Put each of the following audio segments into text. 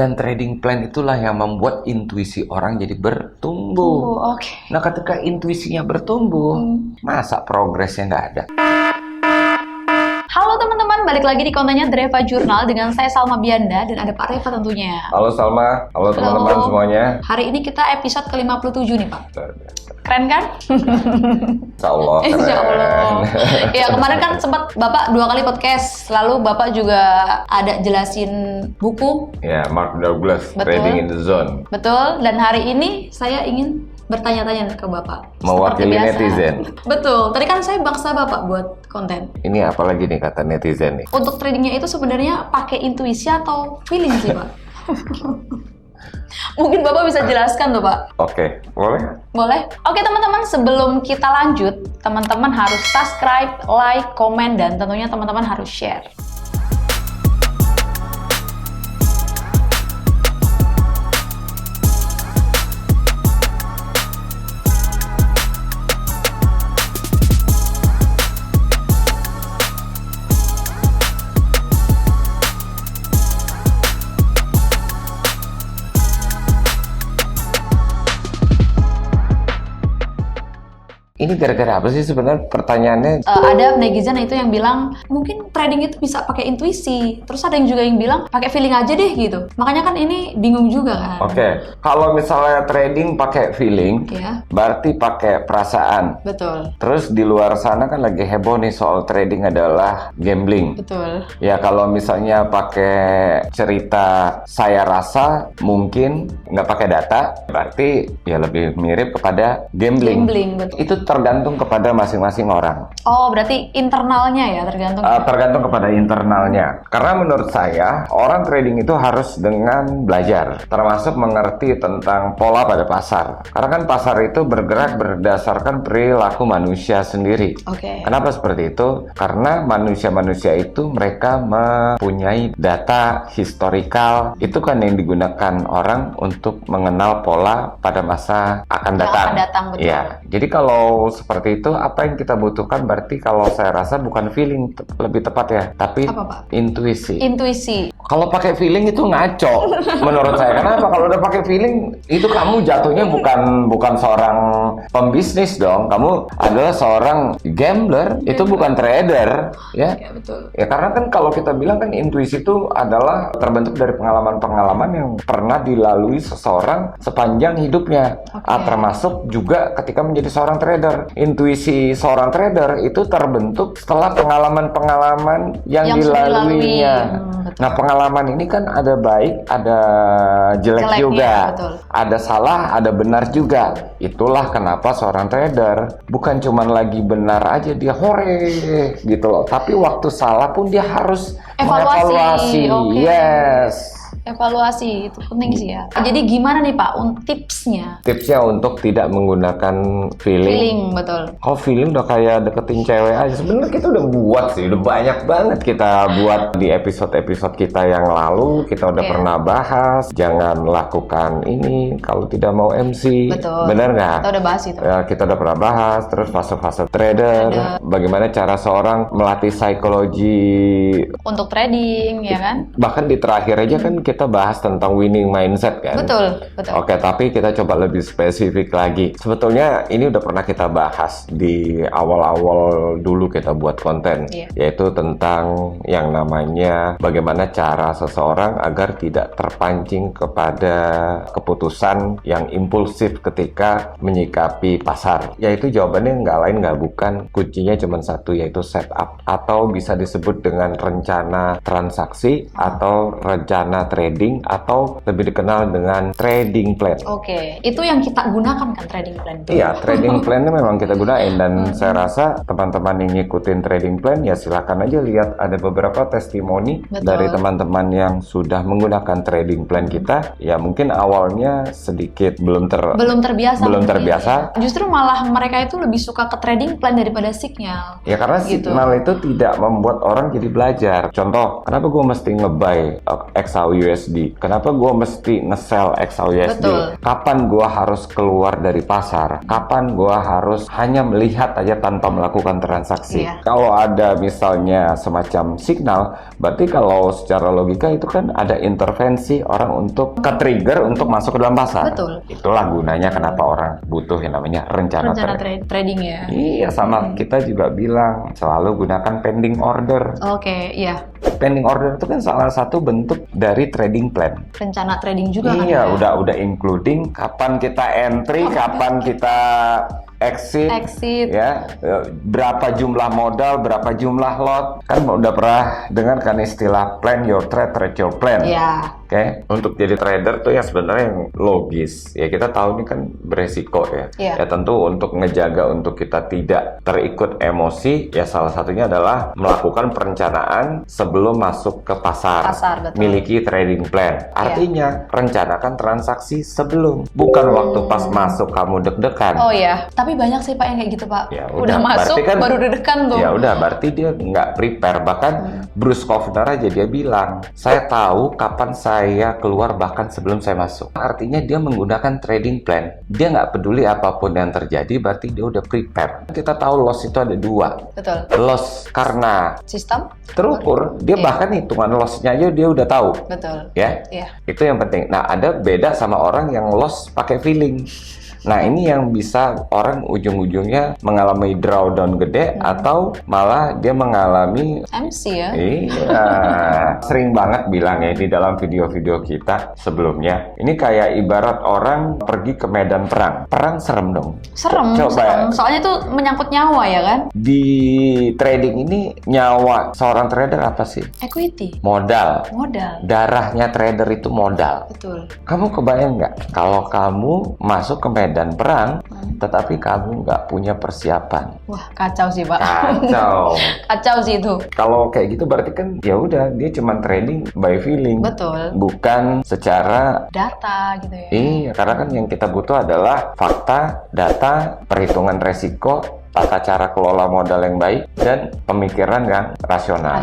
Dan trading plan itulah yang membuat intuisi orang jadi bertumbuh. Oke. Nah, ketika intuisinya bertumbuh, masa progresnya nggak ada? Halo teman-teman, balik lagi di kontennya Dreva Journal dengan saya Salma Bianda dan ada Pak Reva tentunya. Halo Salma, halo teman-teman semuanya. Hari ini kita episode ke-57 nih Pak. Keren kan? Insya Allah keren. Insya Allah. Ya kemarin kan sempat Bapak 2 kali podcast, lalu Bapak juga ada jelasin buku. Ya, Mark Douglas, Betul. Trading in the Zone. Betul, dan hari ini saya ingin bertanya-tanya ke Bapak. Mewakili Seperti biasa. netizen. Betul, tadi kan saya bangsa Bapak buat konten. Ini apa lagi nih kata netizen nih? Untuk tradingnya itu sebenarnya pakai intuisi atau feeling sih Pak? Mungkin Bapak bisa jelaskan tuh Pak. Oke, boleh? Boleh? Oke teman-teman, sebelum kita lanjut, teman-teman harus subscribe, like, komen, dan tentunya teman-teman harus share. Ini gara-gara apa sih sebenarnya pertanyaannya? Ada netizen itu yang bilang mungkin trading itu bisa pakai intuisi. Terus ada yang juga yang bilang pakai feeling aja deh gitu. Makanya kan ini bingung juga kan. Oke, kalau misalnya trading pakai feeling, Ya, berarti pakai perasaan. betul. Terus di luar sana kan lagi heboh nih soal trading adalah gambling. Betul. Ya kalau misalnya pakai cerita saya rasa mungkin nggak pakai data, berarti ya lebih mirip kepada gambling. Gambling, betul. Itu tergantung kepada masing-masing orang. Oh, berarti internalnya ya tergantung. Tergantung kepada internalnya. Karena menurut saya, orang trading itu harus dengan belajar, termasuk mengerti tentang pola pada pasar. Karena kan pasar itu bergerak berdasarkan perilaku manusia sendiri. Oke. Kenapa seperti itu? Karena manusia-manusia itu mereka mempunyai data historikal. Itu kan yang digunakan orang untuk mengenal pola pada masa akan Yang datang. akan datang, betul. Ya, jadi kalau seperti itu, apa yang kita butuhkan berarti kalau saya rasa bukan feeling lebih tepat ya, tapi Apa, Pak? intuisi. Intuisi. Kalau pakai feeling itu ngaco menurut saya. Kenapa? Kalau udah pakai feeling itu kamu jatuhnya bukan seorang pembisnis dong. Kamu adalah seorang gambler, itu bukan trader, ya. Ya, betul. Ya karena kan kalau kita bilang kan intuisi itu adalah terbentuk dari pengalaman-pengalaman yang pernah dilalui seseorang sepanjang hidupnya. Oke. Termasuk juga ketika menjadi seorang trader. Intuisi seorang trader itu terbentuk setelah pengalaman-pengalaman yang sudah dilaluinya. betul. Nah, pengalaman ini kan ada baik, ada jelek Jeleknya, juga. betul. Ada salah, ada benar juga. Itulah kenapa seorang trader bukan cuma lagi benar aja dia hore gitu loh. Tapi waktu salah pun dia harus Evaluasi. mengevaluasi. Oke. Yes. Evaluasi itu penting sih ya. Jadi gimana nih Pak tipsnya? Tipsnya untuk tidak menggunakan feeling. Feeling, betul. Oh, feeling udah kayak deketin cewek aja. Sebenarnya kita udah buat sih, udah banyak banget kita buat di episode-episode kita yang lalu. Kita udah Oke. pernah bahas, jangan lakukan ini kalau tidak mau MC. Betul. Bener nggak? Kita udah bahas itu. Ya, kita udah pernah bahas, terus fase-fase trader, bagaimana cara seorang melatih psikologi. Untuk trading, ya kan? Bahkan di terakhir aja kan kita bahas tentang winning mindset kan. Betul, betul. Oke, tapi kita coba lebih spesifik lagi. Sebetulnya ini udah pernah kita bahas di awal-awal dulu kita buat konten, Iya. yaitu tentang yang namanya bagaimana cara seseorang agar tidak terpancing kepada keputusan yang impulsif ketika menyikapi pasar. Yaitu jawabannya nggak lain nggak bukan, kuncinya cuma satu, yaitu setup, atau bisa disebut dengan rencana transaksi atau rencana trading, atau lebih dikenal dengan trading plan. Oke, itu yang kita gunakan kan trading plan itu? Iya, trading plan ini memang kita gunain, dan saya rasa teman-teman yang ngikutin trading plan ya silakan aja lihat, ada beberapa testimoni Betul. dari teman-teman yang sudah menggunakan trading plan kita. Ya mungkin awalnya sedikit belum terbiasa. belum mungkin. terbiasa. Justru malah mereka itu lebih suka ke trading plan daripada signal. Ya karena signal itu tidak membuat orang jadi belajar. Contoh, kenapa gue mesti nge-buy XAUUSD XAUSD? Kenapa gue mesti nge-sell XAUSD? Betul. Kapan gue harus keluar dari pasar? Kapan gue harus hanya melihat aja tanpa melakukan transaksi? Iya. Kalau ada misalnya semacam signal, berarti kalau secara logika itu kan ada intervensi orang untuk ke-trigger untuk masuk ke dalam pasar. Betul. Itulah gunanya kenapa orang butuh yang namanya rencana Trading ya. Iya, sama kita juga bilang selalu gunakan pending order. Oke, iya. Pending order itu kan salah satu bentuk dari trading plan. Rencana trading juga kan. Iya, ya? udah including kapan kita entry, kapan kita exit, ya, berapa jumlah modal, berapa jumlah lot. Kan udah pernah dengar kan istilah plan your trade, trade your plan. Iya. Oke, untuk jadi trader tuh yang sebenarnya yang logis. Ya kita tahu ini kan beresiko ya. Iya. Ya tentu untuk ngejaga untuk kita tidak terikut emosi, ya salah satunya adalah melakukan perencanaan sebelum masuk ke pasar. Betul. Miliki trading plan. Artinya rencanakan transaksi sebelum, bukan waktu pas masuk kamu deg-degan. Oh iya, tapi banyak sih Pak yang kayak gitu Pak. Ya, udah masuk berarti kan, baru deg-degan tuh. Ya udah, berarti dia nggak prepare. Bahkan Bruce Kovner aja dia bilang, saya tahu kapan saya keluar bahkan sebelum saya masuk. Artinya dia menggunakan trading plan. Dia nggak peduli apapun yang terjadi, berarti dia udah prepare. Kita tahu loss itu ada dua. Betul. Loss karena Sistem terukur, dia bahkan hitungan loss-nya aja dia udah tahu. Betul. Ya, Iya. itu yang penting. Nah, ada beda sama orang yang loss pakai feeling. Nah, ini yang bisa orang ujung-ujungnya mengalami drawdown gede atau malah dia mengalami MC ya. Iya, sering banget bilang ya di dalam video-video kita sebelumnya. Ini kayak ibarat orang pergi ke medan perang. Perang serem dong. Serem. Soalnya itu menyangkut nyawa ya kan? Di trading ini nyawa seorang trader apa sih? Equity. Modal. Darahnya trader itu modal. Betul. Kamu kebayang nggak kalau kamu masuk ke medan perang, tetapi kamu nggak punya persiapan? Wah, kacau sih Pak. Kacau. Kacau sih itu. Kalau kayak gitu berarti kan ya udah dia cuman trading by feeling. Betul. Bukan secara data gitu ya. Iya, karena kan yang kita butuh adalah fakta, data, perhitungan resiko, tata cara kelola modal yang baik, dan pemikiran yang rasional.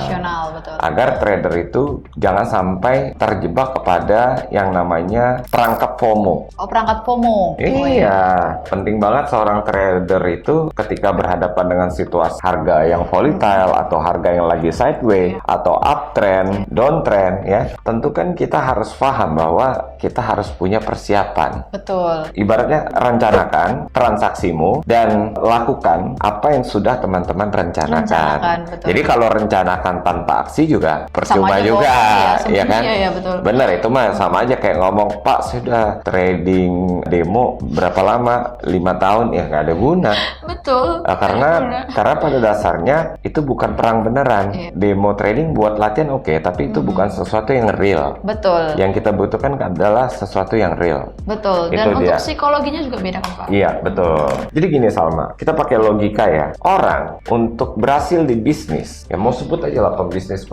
Betul. Agar trader itu jangan sampai terjebak kepada yang namanya perangkap FOMO. Oh, perangkat FOMO. Iya, penting banget seorang trader itu ketika berhadapan dengan situasi harga yang volatile atau harga yang lagi sideways atau uptrend, downtrend ya. Tentu kan kita harus paham bahwa kita harus punya persiapan. Betul. Ibaratnya rencanakan transaksimu dan lakukan apa yang sudah teman-teman rencanakan. Betul. Jadi kalau rencanakan tanpa aksi juga percuma juga, ya kan? Iya, betul. Bener, itu mah sama aja kayak ngomong, Pak sudah trading demo berapa lama? 5 tahun, ya nggak ada guna. Betul. Karena pada dasarnya itu bukan perang beneran. Demo trading buat latihan oke, tapi itu bukan sesuatu yang real. Betul. Yang kita butuhkan adalah sesuatu yang real. Betul. Dan itu untuk dia. psikologinya juga beda kan Pak? Iya, betul. Jadi gini Salma, kita pakai logika ya. Orang untuk berhasil di bisnis, ya mau sebut aja lah pembisnis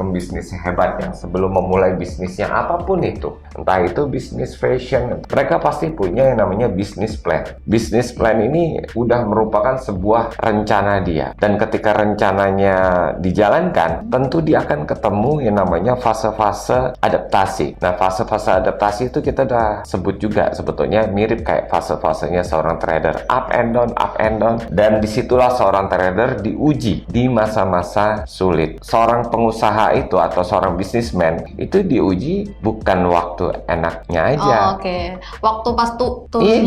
hebat yang sebelum memulai bisnisnya apapun itu, entah itu bisnis fashion, mereka pasti punya yang namanya bisnis plan. Bisnis plan ini udah merupakan sebuah rencana dia, dan ketika rencananya dijalankan, tentu dia akan ketemu yang namanya fase-fase adaptasi. Nah, fase-fase adaptasi itu kita udah sebut juga sebetulnya mirip kayak fase-fasenya seorang trader, up and down, dan disitulah seorang trader diuji di masa-masa sulit. Seorang pengusaha itu atau seorang bisnismen itu diuji bukan waktu enaknya aja. Oh, oke. Waktu pas Iya,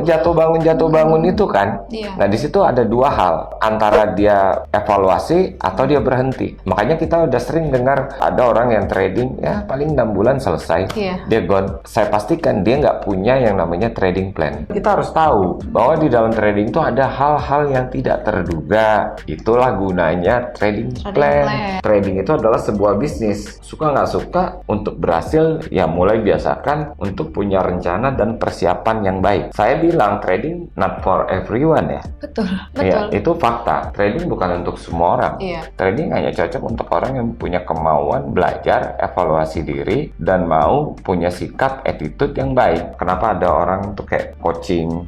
jatuh bangun itu kan. Iya. Nah, di situ ada dua hal, antara dia evaluasi atau dia berhenti. Makanya kita udah sering dengar ada orang yang trading ya paling 6 bulan selesai. Iya. Dia gone. Saya pastikan dia nggak punya yang namanya trading plan. Kita harus tahu bahwa di dalam trading itu ada hal-hal yang tidak terduga. Itulah gunanya trading plan. Trading itu adalah sebuah bisnis. Suka nggak suka, untuk berhasil ya mulai biasakan untuk punya rencana dan persiapan yang baik. Saya bilang trading not for everyone ya. Betul. Ya, itu fakta. Trading bukan untuk semua orang. Iya. Trading hanya cocok untuk orang yang punya kemauan belajar, evaluasi diri, dan mau punya sikap attitude yang baik. Kenapa ada orang tuh kayak coaching?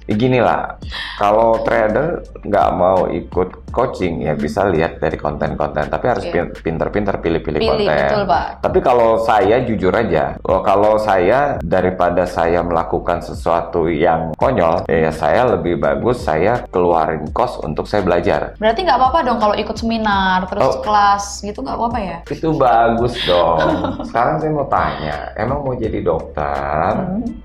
Gini lah, kalau trader nggak mau ikut coaching ya bisa lihat dari konten-konten, tapi harus pinter-pinter pilih-pilih Pilih, konten. betul, Pak. Tapi kalau saya jujur aja, kalau saya daripada saya melakukan sesuatu yang konyol, ya saya lebih bagus saya keluarin cost untuk saya belajar. Berarti nggak apa-apa dong kalau ikut seminar, terus kelas gitu nggak apa-apa ya? Itu bagus dong. Sekarang saya mau tanya, emang mau jadi dokter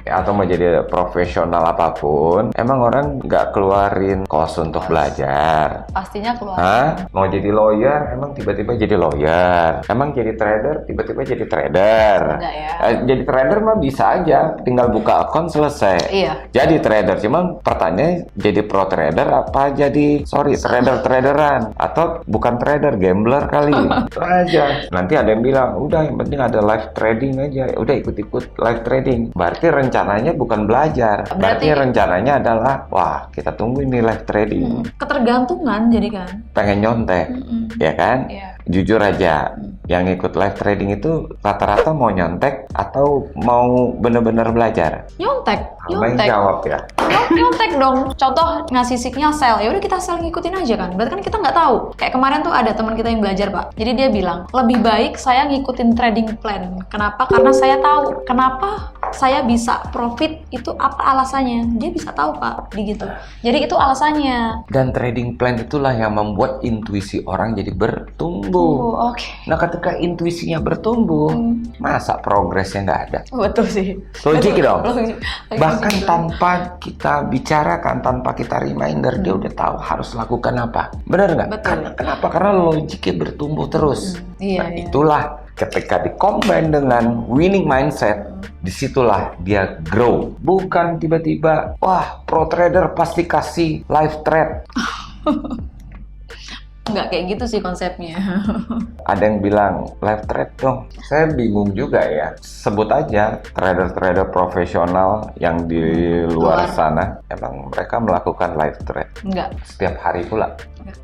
atau mau jadi profesional apapun, emang orang nggak keluarin cost untuk belajar? Pastinya keluar. Hah? Mau jadi lawyer, emang tiba-tiba jadi lawyer? Emang jadi trader, tiba-tiba jadi trader? Enggak ya. Jadi trader mah bisa aja, tinggal buka akun selesai. Iya. Jadi trader, cuman pertanyaannya jadi pro trader apa jadi trader-traderan atau bukan trader, gambler kali. Itu aja. Nanti ada yang bilang, udah yang penting ada live trading aja. Udah ikut-ikut live trading. Berarti rencananya bukan belajar. Berarti rencananya adalah, wah kita tunggu ini live trading. Ketergantungan jadi kan. Pengen nyontek, ya kan? Iya. Jujur aja, yang ikut live trading itu rata-rata mau nyontek atau mau bener-bener belajar? Nyontek. Apa yang jawab ya? Nyontek dong. Contoh ngasih signal sell, ya udah kita sell ngikutin aja kan. Berarti kan kita nggak tahu. Kayak kemarin tuh ada teman kita yang belajar, Pak. Jadi dia bilang, lebih baik saya ngikutin trading plan. Kenapa? Karena saya tahu. Kenapa saya bisa profit itu apa alasannya? Dia bisa tahu, Pak. Gitu. Jadi itu alasannya. Dan trading plan itulah yang membuat intuisi orang jadi bertumbuh. Oke. Nah ketika intuisinya bertumbuh, masa progresnya nggak ada? Betul sih. Logik dong. Logik. Bahkan tanpa kita bicarakan, tanpa kita reminder, dia udah tahu harus lakukan apa. Benar nggak? Betul. Kenapa? Karena logiknya bertumbuh terus. Iya, Nah, iya. itulah ketika di-combine dengan winning mindset, disitulah dia grow. Bukan tiba-tiba, wah pro trader pasti kasih live trade. Nggak kayak gitu sih konsepnya. Ada yang bilang live trade dong. Saya bingung juga ya. Sebut aja trader-trader profesional yang di luar sana, emang mereka melakukan live trade Enggak. setiap hari pula.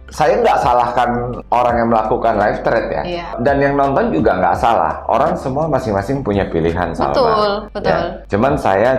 Saya nggak salahkan orang yang melakukan live trade ya. Iya. Dan yang nonton juga nggak salah. Orang semua masing-masing punya pilihan, Salma. Betul. Ya. Saya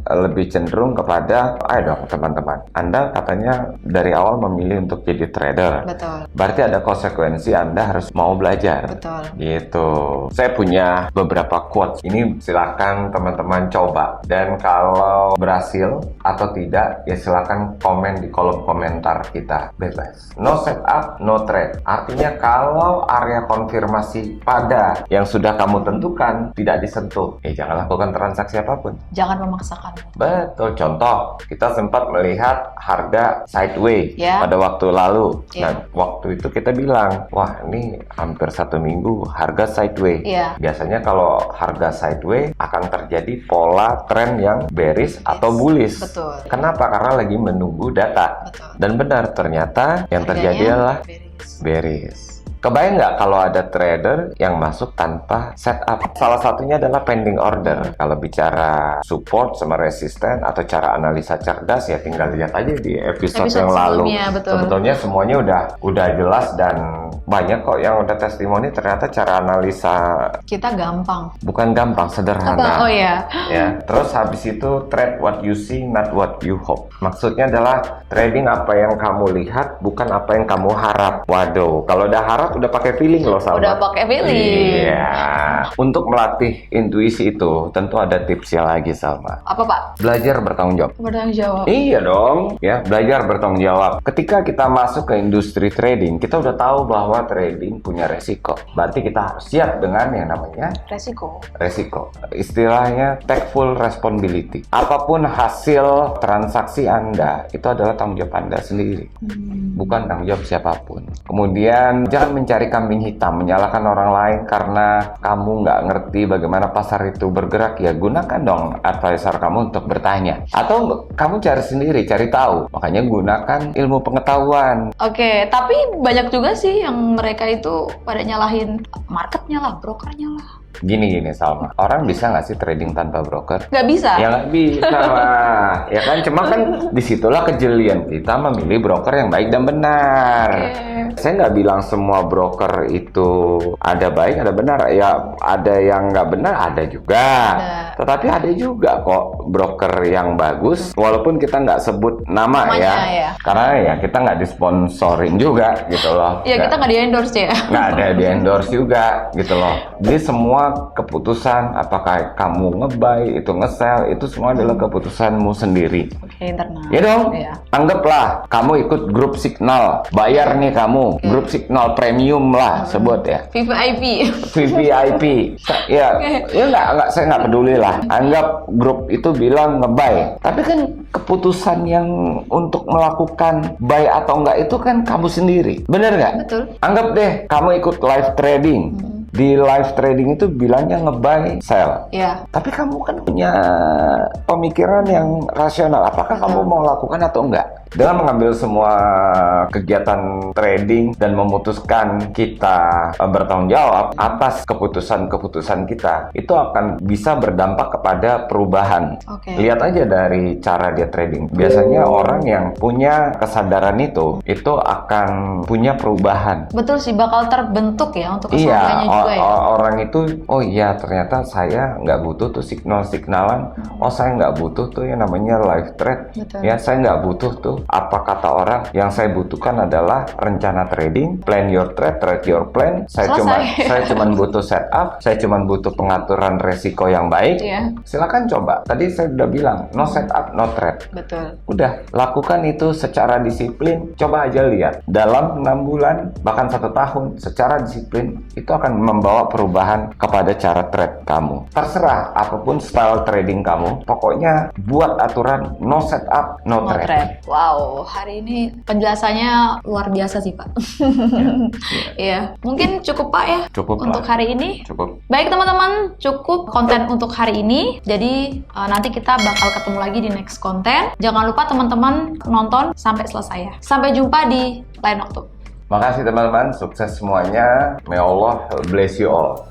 lebih cenderung kepada, ayo dong teman-teman. Anda katanya dari awal memilih untuk jadi trader. Betul. Berarti ada konsekuensi Anda harus mau belajar. Betul. Gitu. Saya punya beberapa quotes. Ini silakan teman-teman coba. Dan kalau berhasil atau tidak, ya silakan komen di kolom komentar kita. Bebas. No setup, no trade. Artinya kalau area konfirmasi pada yang sudah kamu tentukan tidak disentuh, jangan lakukan transaksi apapun. Jangan memaksakan. Betul. Contoh, kita sempat melihat harga sideways pada waktu lalu. Nah, waktu itu kita bilang, wah ini hampir 1 minggu harga sideways. Biasanya kalau harga sideways akan terjadi pola tren yang bearish atau bullish. Betul. Kenapa? Karena lagi menunggu data. Betul. Dan benar, ternyata yang terjadi adalah bearish. Kebayang nggak kalau ada trader yang masuk tanpa setup? Salah satunya adalah pending order. Kalau bicara support sama resisten atau cara analisa cerdas, ya tinggal lihat aja di episode yang lalu. Betul. Sebetulnya semuanya udah jelas dan banyak kok yang udah testimoni ternyata cara analisa kita gampang. Bukan gampang, sederhana. Oh ya. Ya. Terus habis itu trade what you see, not what you hope. Maksudnya adalah trading apa yang kamu lihat, bukan apa yang kamu harap. Waduh, kalau udah harap udah pakai feeling loh, Salma. Udah pakai feeling. Iya. Untuk melatih intuisi itu tentu ada tipsnya lagi, Salma. Apa, Pak? Belajar bertanggung jawab. Bertanggung jawab. Iya dong, ya belajar bertanggung jawab. Ketika kita masuk ke industri trading, kita udah tahu bahwa trading punya resiko. Berarti kita harus siap dengan yang namanya resiko. Istilahnya take full responsibility. Apapun hasil transaksi Anda, itu adalah tanggung jawab Anda sendiri. Bukan tanggung jawab siapapun. Kemudian jangan mencari kambing hitam, menyalahkan orang lain karena kamu nggak ngerti bagaimana pasar itu bergerak. Ya gunakan dong advisor kamu untuk bertanya. Atau kamu cari sendiri, cari tahu. Makanya gunakan ilmu pengetahuan. Oke, tapi banyak juga sih yang mereka itu pada nyalahin marketnya lah, brokernya lah. Gini Salma, orang bisa nggak sih trading tanpa broker? Nggak bisa. Ya nggak bisa lah, ya kan? Cuma kan disitulah kejelian kita memilih broker yang baik dan benar. Saya nggak bilang semua broker itu ada baik, ada benar. Ya ada yang nggak benar, ada juga. Tetapi ada juga kok broker yang bagus, walaupun kita nggak sebut nama ya. Karena ya kita nggak disponsorin juga gitu loh. Ya kita nggak di-endorse ya. Nggak ada di-endorse juga gitu loh. Jadi semua keputusan, apakah kamu nge-buy, itu nge-sell, itu semua adalah keputusanmu sendiri. Oke, internal. Ya dong. Iya. Anggaplah kamu ikut grup Signal, bayar nih kamu, grup Signal premium lah sebut ya. VVIP. VVIP. Ya, ya nggak, saya nggak peduli lah. Anggap grup itu bilang nge-buy. Tapi kan keputusan yang untuk melakukan buy atau enggak itu kan kamu sendiri. Bener nggak? Betul. Anggap deh kamu ikut live trading. Di live trading itu bilangnya nge-buy, sell. Ya. Tapi kamu kan punya pemikiran yang rasional. Apakah kamu mau lakukan atau enggak? Dengan mengambil semua kegiatan trading dan memutuskan kita bertanggung jawab atas keputusan-keputusan kita, itu akan bisa berdampak kepada perubahan. Lihat aja dari cara dia trading. Biasanya orang yang punya kesadaran itu akan punya perubahan. Betul sih, bakal terbentuk ya untuk kesadarannya juga ya. Orang itu, oh iya ternyata saya nggak butuh tuh signal-signalan. Oh saya nggak butuh tuh yang namanya live trade. Betul. Ya saya nggak butuh tuh. Apa kata orang? Yang saya butuhkan adalah rencana trading, plan your trade, trade your plan. Saya cuma butuh setup. Saya cuma butuh pengaturan resiko yang baik. Silakan coba. Tadi saya udah bilang no setup, no trade. Betul. Udah lakukan itu secara disiplin. Coba aja lihat dalam 6 bulan bahkan 1 tahun secara disiplin itu akan membawa perubahan kepada cara trade kamu. Terserah apapun style trading kamu, pokoknya buat aturan no setup, no trade. Wow, hari ini penjelasannya luar biasa sih Pak. Iya, mungkin cukup Pak ya. Cukup untuk lah. hari ini. Cukup. Baik teman-teman, cukup konten untuk hari ini. Jadi nanti kita bakal ketemu lagi di next konten. Jangan lupa teman-teman nonton sampai selesai ya. Sampai jumpa di lain waktu. Makasih teman-teman, sukses semuanya. May Allah bless you all.